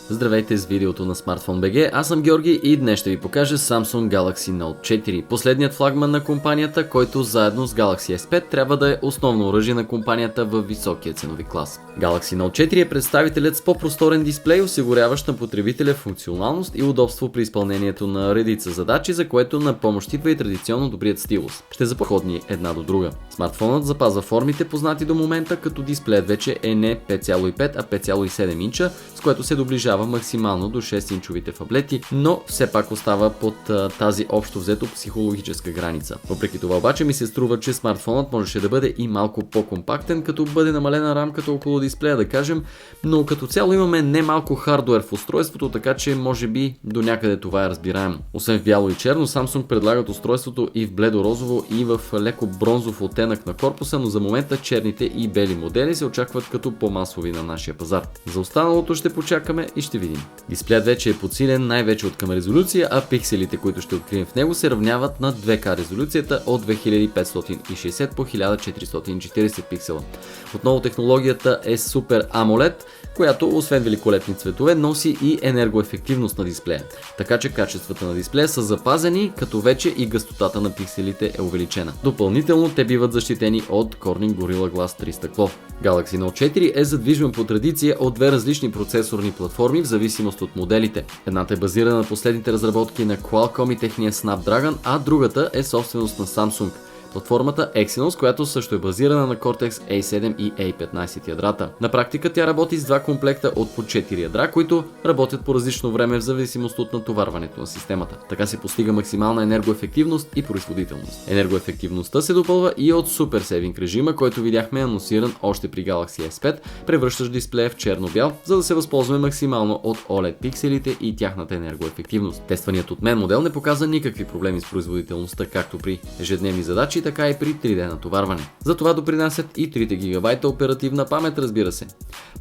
Здравейте с видеото на Smartphone BG, аз съм Георги и днес ще ви покажа Samsung Galaxy Note 4. Последният флагман на компанията, който заедно с Galaxy S5 трябва да е основно оръжие на компанията във високия ценови клас. Galaxy Note 4 е представителят с по-просторен дисплей, осигуряващ на потребителя функционалност и удобство при изпълнението на редица задачи, за което на помощ идва и традиционно добрият стилус. Ще запоходни една до друга. Смартфонът запазва формите познати до момента, като дисплеят вече е не 5,5, а 5,7 инча, с което се доближава максимално до 6-инчовите фаблети, но все пак остава под тази общо взето психологическа граница. Въпреки това обаче ми се струва, че смартфонът можеше да бъде и малко по-компактен, като бъде намалена рамката около дисплея, да кажем, но като цяло имаме немалко хардуер в устройството, така че може би до някъде това е разбираемо. Освен в бяло и черно, Samsung предлагат устройството и в бледо-розово и в леко бронзов оттенък на корпуса, но за момента черните и бели модели се очакват като по-масови на нашия пазар. За останалото ще почакаме и ще видим. Дисплеят вече е подсилен най-вече от към резолюция, а пикселите, които ще открием в него, се равняват на 2К резолюцията от 2560 по 1440 пиксела. Отново технологията е Super AMOLED, която освен великолепни цветове носи и енергоефективност на дисплея. Така че качествата на дисплея са запазени, като вече и гъстотата на пикселите е увеличена. Допълнително те биват защитени от Corning Gorilla Glass 3 стъкло. Galaxy Note 4 е задвижван по традиция от две различни процесорни платформи в зависимост от моделите. Едната е базирана на последните разработки на Qualcomm и техния Snapdragon, а другата е собственост на Samsung. Платформата Exynos, която също е базирана на Cortex A7 и A15 ядрата. На практика тя работи с два комплекта от по 4 ядра, които работят по различно време в зависимост от натоварването на системата. Така се постига максимална енергоефективност и производителност. Енергоефективността се допълва и от Super Saving режима, който видяхме анонсиран още при Galaxy S5, превръщащ дисплея в черно-бял, за да се възползваме максимално от OLED пикселите и тяхната енергоефективност. Тестваният от мен модел не показа никакви проблеми с производителността, както при ежедневни задачи, така и при 3D натоварване. За това допринасят и 3 ГБ оперативна памет, разбира се.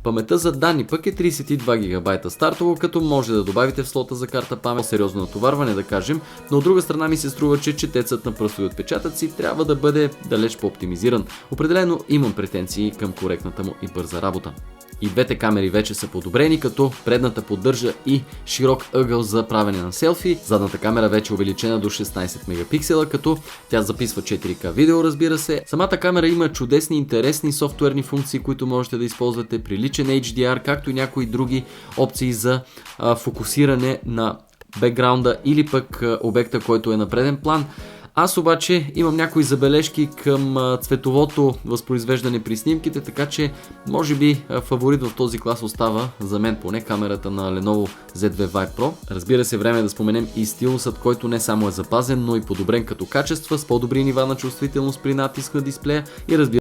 Паметта за данни пък е 32 ГБ стартово, като може да добавите в слота за карта памет сериозно натоварване, да кажем, но от друга страна ми се струва, че четецът на пръстови отпечатъци трябва да бъде далеч по-оптимизиран. Определено имам претенции към коректната му и бърза работа. И двете камери вече са подобрени, като предната поддържа и широк ъгъл за правене на селфи. Задната камера вече е увеличена до 16 мегапиксела, като тя записва 4К видео, разбира се. Самата камера има чудесни, интересни софтуерни функции, които можете да използвате при личен HDR, както и някои други опции за фокусиране на бекграунда или пък обекта, който е на преден план. Аз обаче имам някои забележки към цветовото възпроизвеждане при снимките, така че може би фаворит в този клас остава за мен поне камерата на Lenovo Z2 Vibe Pro. Разбира се, време е да споменем и стилусът, който не само е запазен, но и подобрен като качество, с по-добри нива на чувствителност при натиск на дисплея и разбира